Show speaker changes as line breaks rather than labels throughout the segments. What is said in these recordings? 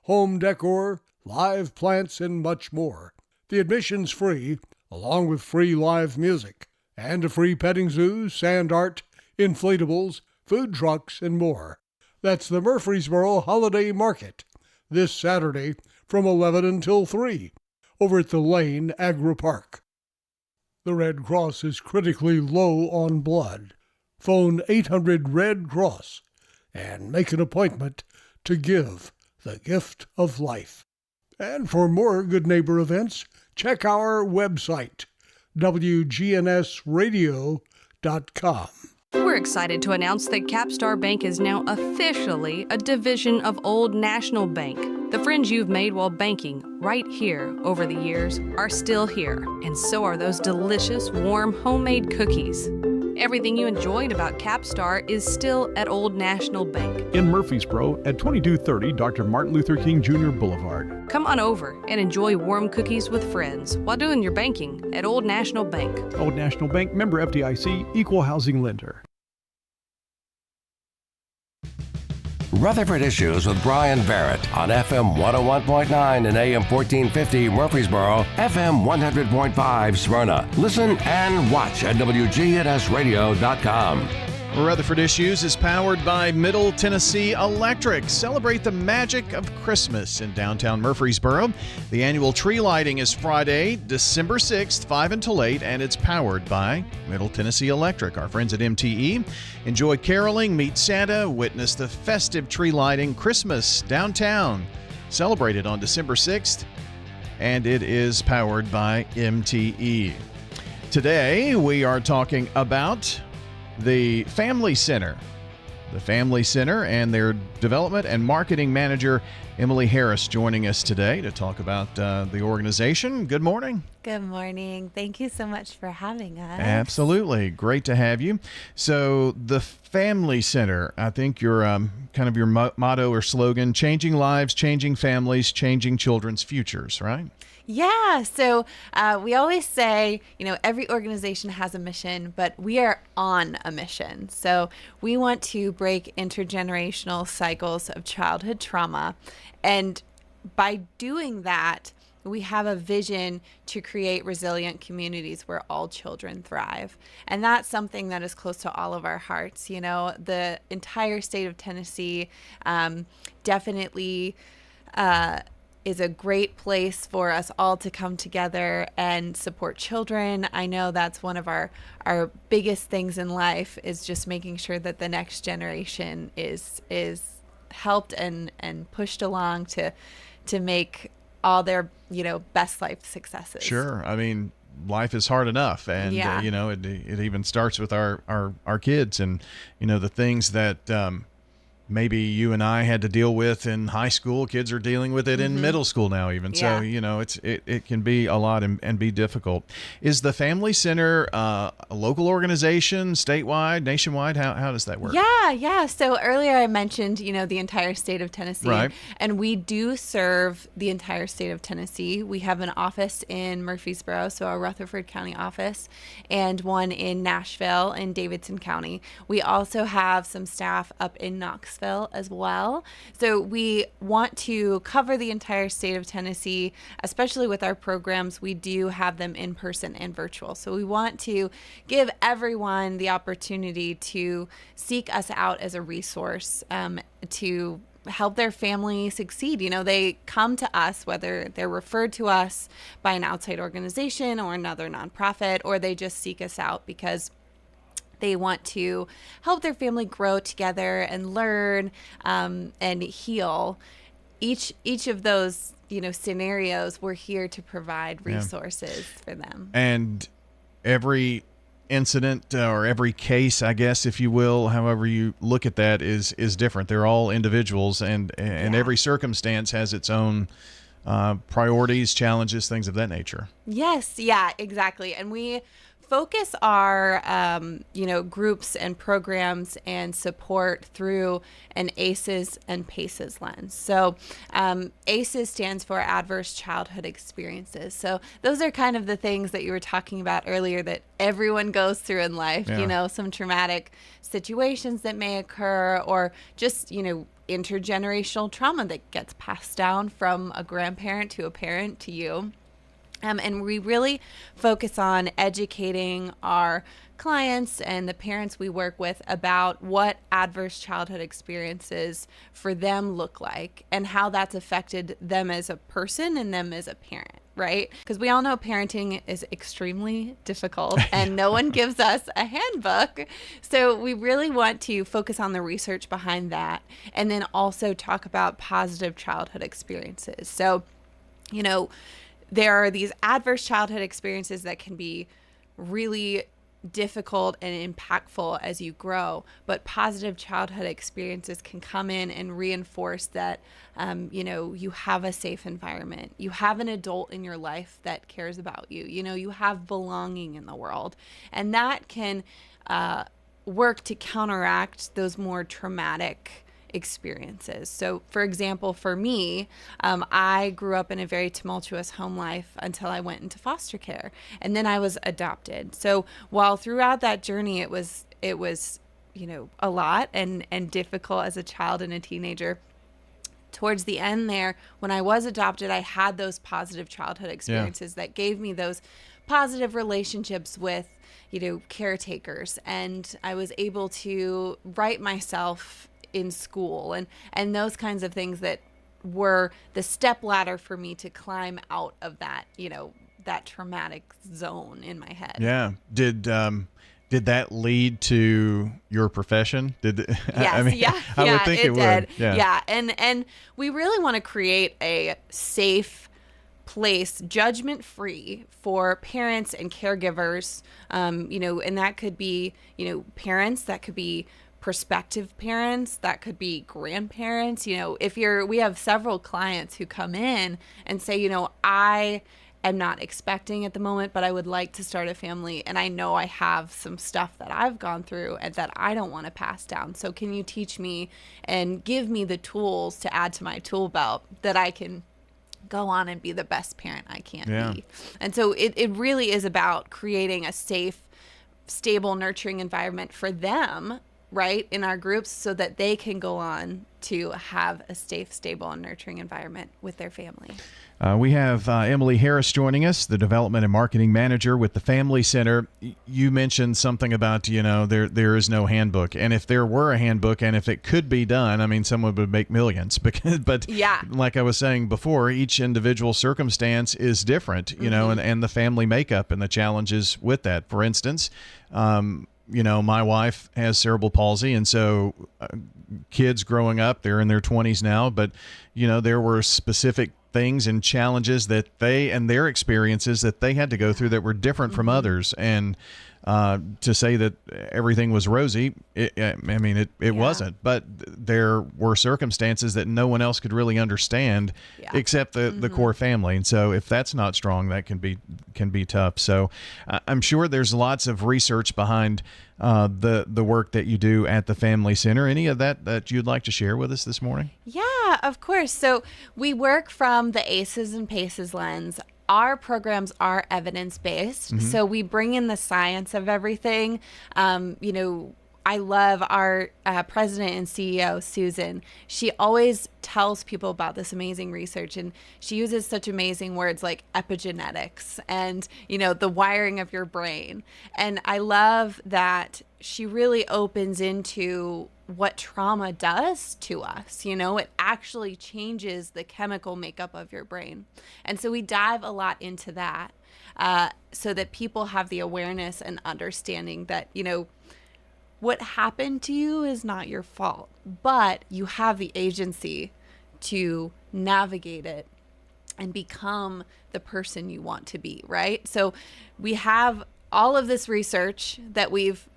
home decor, live plants, and much more. The admission's free, along with free live music, and a free petting zoo, sand art, inflatables, food trucks, and more. That's the Murfreesboro Holiday Market, this Saturday from 11 until 3, over at the Lane Agri Park. The Red Cross is critically low on blood. Phone 800 Red Cross and make an appointment to give the gift of life. And for more Good Neighbor events, check our website, wgnsradio.com.
We're excited to announce that Capstar Bank is now officially a division of Old National Bank. The friends you've made while banking right here over the years are still here, and so are those delicious, warm, homemade cookies. Everything you enjoyed about Capstar is still at Old National Bank
in Murfreesboro at 2230 Dr. Martin Luther King Jr. Boulevard.
Come on over and enjoy warm cookies with friends while doing your banking at Old National Bank.
Old National Bank, member FDIC, equal housing lender.
Rutherford Issues with Brian Barrett on FM 101.9 and AM 1450 Murfreesboro, FM 100.5 Smyrna. Listen and watch at wgnsradio.com.
Rutherford Issues is powered by Middle Tennessee Electric. Celebrate the magic of Christmas in downtown Murfreesboro. The annual tree lighting is Friday, December 6th, 5 until 8, and it's powered by Middle Tennessee Electric. Our friends at MTE. Enjoy caroling, meet Santa, witness the festive tree lighting Christmas downtown. Celebrated on December 6th, and it is powered by MTE. Today, we are talking about the Family Center. The Family Center and their development and marketing manager, Emily Harris, joining us today to talk about the organization. Good morning.
Good morning. Thank you so much for having us.
Absolutely. Great to have you. So the Family Center, I think your kind of your motto or slogan, changing lives, changing families, changing children's futures, right?
Yeah. So we always say, every organization has a mission, but we are on a mission. So we want to break intergenerational cycles of childhood trauma. And by doing that, we have a vision to create resilient communities where all children thrive. And that's something that is close to all of our hearts. The entire state of Tennessee definitely is a great place for us all to come together and support children. I know that's one of our biggest things in life, is just making sure that the next generation is helped and pushed along to make all their best life successes.
Sure. I mean, life is hard enough, and it even starts with our kids, and the things that maybe you and I had to deal with in high school, kids are dealing with it in middle school now even.
Yeah.
So, it can be a lot and be difficult. Is the Family Center a local organization, statewide, nationwide? How does that work?
Yeah. So earlier I mentioned, the entire state of Tennessee.
Right.
And we do serve the entire state of Tennessee. We have an office in Murfreesboro, so our Rutherford County office, and one in Nashville in Davidson County. We also have some staff up in Knoxville as well. So we want to cover the entire state of Tennessee, especially with our programs. We do have them in person and virtual. So we want to give everyone the opportunity to seek us out as a resource to help their family succeed. They come to us, whether they're referred to us by an outside organization or another nonprofit, or they just seek us out because they want to help their family grow together and learn and heal. Each of those, scenarios, we're here to provide resources for them.
And every incident or every case, I guess, if you will, however you look at that, is different. They're all individuals, and every circumstance has its own priorities, challenges, things of that nature.
Yes, yeah, exactly. And we focus our groups and programs and support through an ACEs and PACEs lens. So ACEs stands for Adverse Childhood Experiences. So those are kind of the things that you were talking about earlier that everyone goes through in life.
Yeah.
Some traumatic situations that may occur, or just intergenerational trauma that gets passed down from a grandparent to a parent to you. And we really focus on educating our clients and the parents we work with about what adverse childhood experiences for them look like and how that's affected them as a person and them as a parent, right? Because we all know parenting is extremely difficult and no one gives us a handbook. So we really want to focus on the research behind that and then also talk about positive childhood experiences. So, there are these adverse childhood experiences that can be really difficult and impactful as you grow, but positive childhood experiences can come in and reinforce that, you have a safe environment. You have an adult in your life that cares about you. You have belonging in the world. And that can work to counteract those more traumatic experiences. So, for example, for me, I grew up in a very tumultuous home life until I went into foster care, and then I was adopted. So, while throughout that journey, it was a lot and difficult as a child and a teenager. Towards the end there, when I was adopted, I had those positive childhood experiences that gave me those positive relationships with caretakers, and I was able to write myself in school and those kinds of things that were the step ladder for me to climb out of that, that traumatic zone in my head.
Yeah. Did that lead to your profession?
Yes,
I would think it
did.
would.
Yeah. And we really want to create a safe place, judgment-free, for parents and caregivers, and that could be, parents, that could be prospective parents, that could be grandparents. We have several clients who come in and say, I am not expecting at the moment, but I would like to start a family, and I know I have some stuff that I've gone through and that I don't want to pass down. So can you teach me and give me the tools to add to my tool belt that I can go on and be the best parent I can be? And so it really is about creating a safe, stable, nurturing environment for them, right, in our groups, so that they can go on to have a safe, stable, and nurturing environment with their family.
We have Emily Harris joining us, the Development and Marketing Manager with the Family Center. You mentioned something about, there is no handbook. And if there were a handbook and if it could be done, someone would make millions. But like I was saying before, each individual circumstance is different, and the family makeup and the challenges with that. For instance, my wife has cerebral palsy, and so kids growing up, they're in their 20s now, but, there were specific things and challenges that they and their experiences that they had to go through that were different from others. And to say that everything was rosy, it wasn't. But there were circumstances that no one else could really understand except the core family. And so if that's not strong, that can be tough. So I'm sure there's lots of research behind the work that you do at the Family Center. Any of that you'd like to share with us this morning?
Yeah, of course. So we work from the ACEs and PACEs lens. Our programs are evidence-based, so we bring in the science of everything. I love our president and CEO, Susan. She always tells people about this amazing research, and she uses such amazing words like epigenetics and, the wiring of your brain. And I love that she really opens into what trauma does to us. It actually changes the chemical makeup of your brain. And so we dive a lot into that so that people have the awareness and understanding that, what happened to you is not your fault, but you have the agency to navigate it and become the person you want to be, right? So we have all of this research that we've,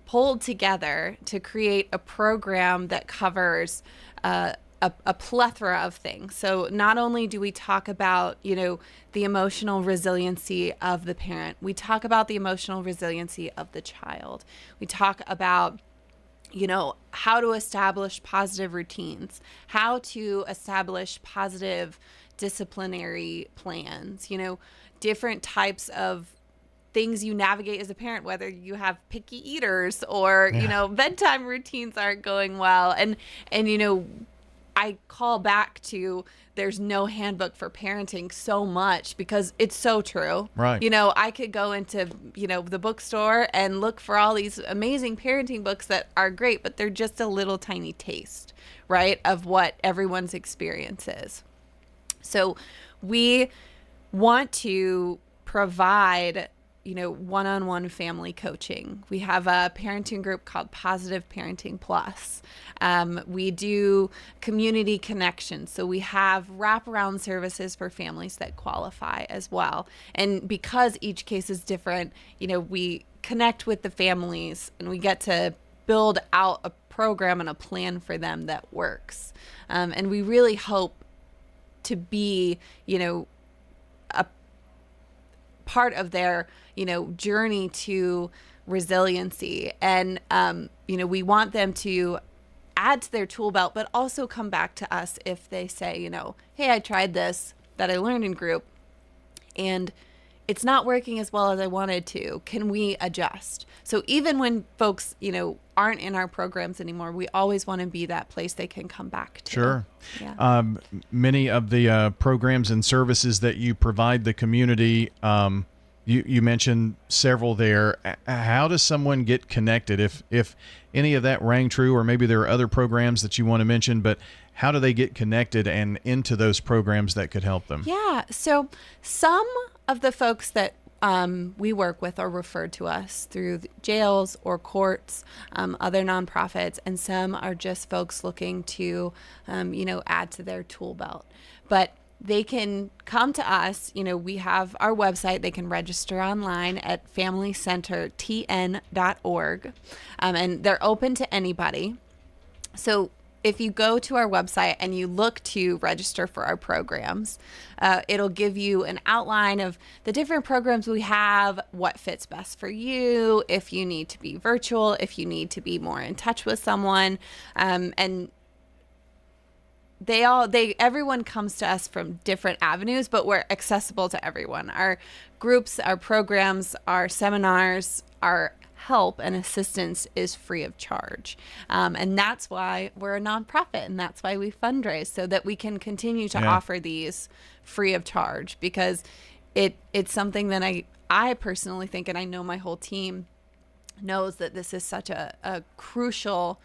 pulled together to create a program that covers a plethora of things. So not only do we talk about, the emotional resiliency of the parent, we talk about the emotional resiliency of the child. We talk about, how to establish positive routines, how to establish positive disciplinary plans, different types of things you navigate as a parent, whether you have picky eaters or, bedtime routines aren't going well. And, I call back to there's no handbook for parenting so much because it's so true.
Right.
I could go into, the bookstore and look for all these amazing parenting books that are great, but they're just a little tiny taste, right, of what everyone's experience is. So we want to provide one-on-one family coaching. We have a parenting group called Positive Parenting Plus. We do community connections. So we have wraparound services for families that qualify as well. And because each case is different, we connect with the families and we get to build out a program and a plan for them that works. And we really hope to be, a part of their journey to resiliency. And, we want them to add to their tool belt, but also come back to us if they say, hey, I tried this that I learned in group and it's not working as well as I wanted to. Can we adjust? So even when folks, aren't in our programs anymore, we always want to be that place they can come back to.
Sure.
Yeah.
Many of the programs and services that you provide the community, you mentioned several there. How does someone get connected? If any of that rang true, or maybe there are other programs that you want to mention, but how do they get connected and into those programs that could help them?
Yeah. So some of the folks that we work with are referred to us through jails or courts, other nonprofits, and some are just folks looking to, add to their tool belt. But they can come to us. We have our website. They can register online at familycentertn.org, and they're open to anybody. So if you go to our website and you look to register for our programs, it'll give you an outline of the different programs we have, what fits best for you, if you need to be virtual, if you need to be more in touch with someone, and everyone comes to us from different avenues, but we're accessible to everyone. Our groups, our programs, our seminars, our help and assistance is free of charge. And that's why we're a nonprofit, and that's why we fundraise, so that we can continue to offer these free of charge, because it's something that I personally think, and I know my whole team knows, that this is such a crucial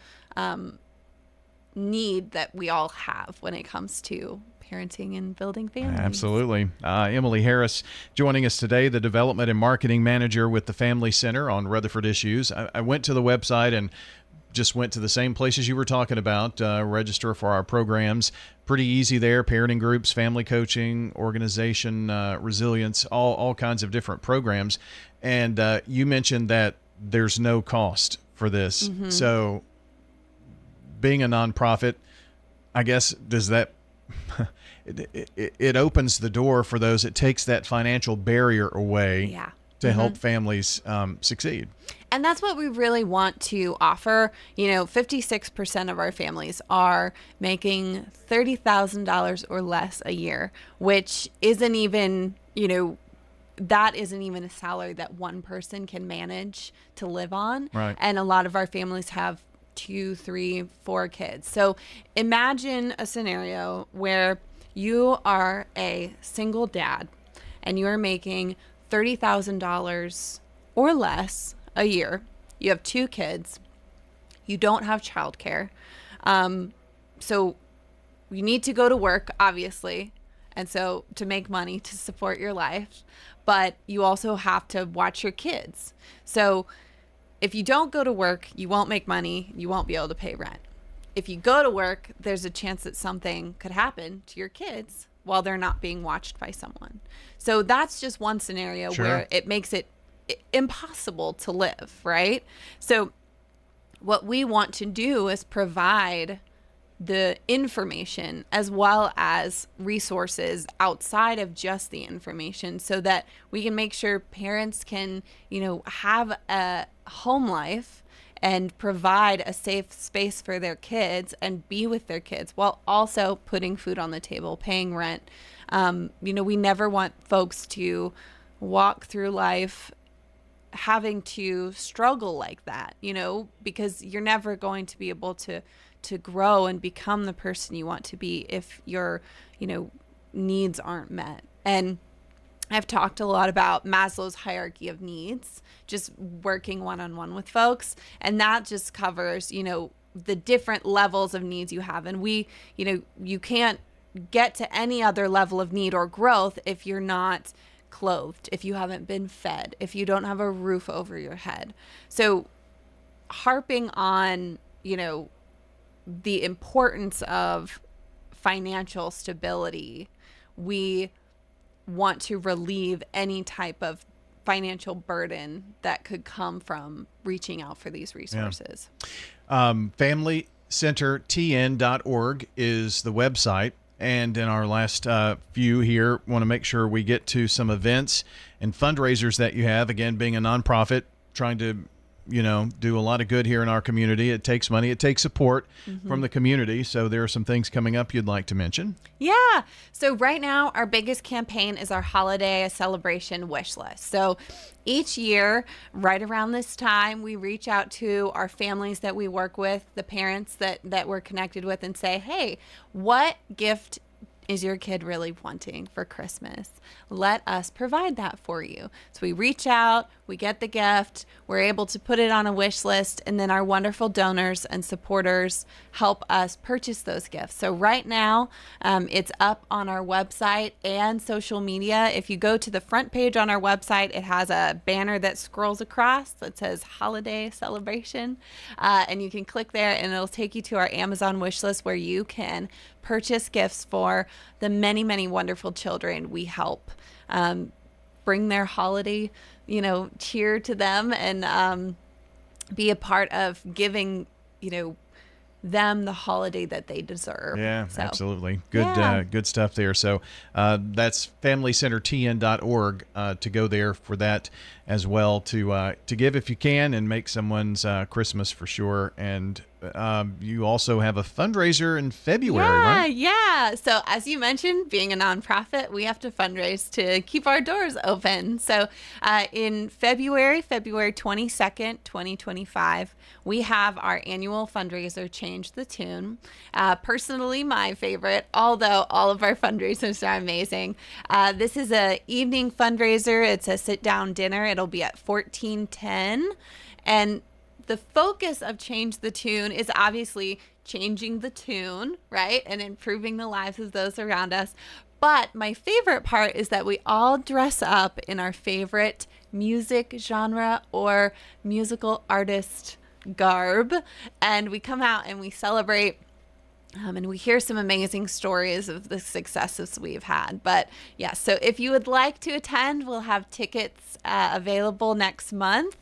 need that we all have when it comes to parenting and building families.
Absolutely. Emily Harris joining us today, the Development and Marketing Manager with the Family Center on Rutherford Issues. I went to the website and just went to the same places you were talking about, register for our programs. Pretty easy there, parenting groups, family coaching, organization, resilience, all kinds of different programs. And you mentioned that there's no cost for this. Mm-hmm. So being a nonprofit, I guess, does that it opens the door for those. It takes that financial barrier away to help families succeed.
And that's what we really want to offer. 56% of our families are making $30,000 or less a year, which isn't even, that isn't even a salary that one person can manage to live on.
Right.
And a lot of our families have 2, 3, 4 kids. So imagine a scenario where you are a single dad and you are making $30,000 or less a year. You have 2 kids. You don't have childcare. So you need to go to work, obviously. And so to make money to support your life, but you also have to watch your kids. So if you don't go to work, you won't make money. You won't be able to pay rent. If you go to work, there's a chance that something could happen to your kids while they're not being watched by someone. So that's just one scenario where it makes it impossible to live, right? So what we want to do is provide the information as well as resources outside of just the information, so that we can make sure parents can, have a home life and provide a safe space for their kids and be with their kids while also putting food on the table, paying rent. We never want folks to walk through life having to struggle like that, because you're never going to be able to grow and become the person you want to be if your, needs aren't met. And I've talked a lot about Maslow's hierarchy of needs, just working one-on-one with folks. And that just covers, the different levels of needs you have. And you can't get to any other level of need or growth if you're not clothed, if you haven't been fed, if you don't have a roof over your head. So harping on, the importance of financial stability, we want to relieve any type of financial burden that could come from reaching out for these resources.
FamilyCenterTN.org is the website. And in our last few here, want to make sure we get to some events and fundraisers that you have. Again, being a nonprofit, trying to, do a lot of good here in our community. It takes money. It takes support from the community. So there are some things coming up you'd like to mention.
Yeah. So right now, our biggest campaign is our holiday celebration wish list. So each year, right around this time, we reach out to our families that we work with, the parents that we're connected with, and say, hey, what gift is your kid really wanting for Christmas? Let us provide that for you. So we reach out, we get the gift, we're able to put it on a wish list, and then our wonderful donors and supporters help us purchase those gifts. So right now, it's up on our website and social media. If you go to the front page on our website, it has a banner that scrolls across that says holiday celebration, and you can click there and it'll take you to our Amazon wish list where you can purchase gifts for the many, many wonderful children we help bring their holiday, cheer to them and be a part of giving, them the holiday that they deserve.
Yeah, so, absolutely. Good, good stuff there. So that's FamilyCenterTN.org to go there for that as well, to give if you can and make someone's Christmas for sure. And you also have a fundraiser in February, right?
Yeah. So as you mentioned, being a nonprofit, we have to fundraise to keep our doors open. So in February 22nd, 2025, we have our annual fundraiser, Change the Tune. Personally, my favorite, although all of our fundraisers are amazing. This is an evening fundraiser. It's a sit-down dinner. It'll be at 1410. And the focus of Change the Tune is obviously changing the tune, right? And improving the lives of those around us. But my favorite part is that we all dress up in our favorite music genre or musical artist garb. And we come out and we celebrate. And we hear some amazing stories of the successes we've had. But yeah, so if you would like to attend, we'll have tickets available next month.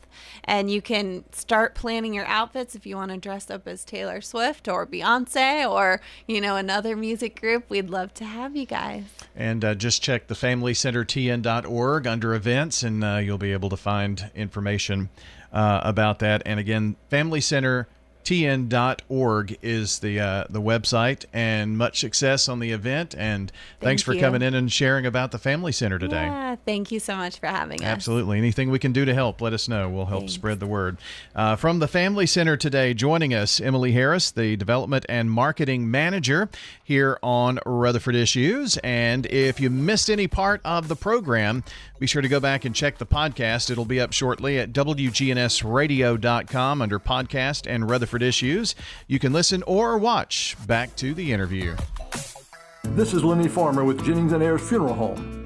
And you can start planning your outfits if you want to dress up as Taylor Swift or Beyonce or, another music group. We'd love to have you guys.
And just check the FamilyCenterTN.org under events, and you'll be able to find information about that. And again, FamilyCenterTN.org is the website, and much success on the event. And thanks for coming in and sharing about the Family Center today.
Yeah, thank you so much for having us.
Absolutely. Anything we can do to help, let us know. We'll help spread the word. From the Family Center today, joining us, Emily Harris, the Development and Marketing Manager here on Rutherford Issues. And if you missed any part of the program, be sure to go back and check the podcast. It'll be up shortly at wgnsradio.com under podcast and Rutherford Issues. You can listen or watch. Back to the interview.
This is Lenny Farmer with Jennings & Ayers Funeral Home.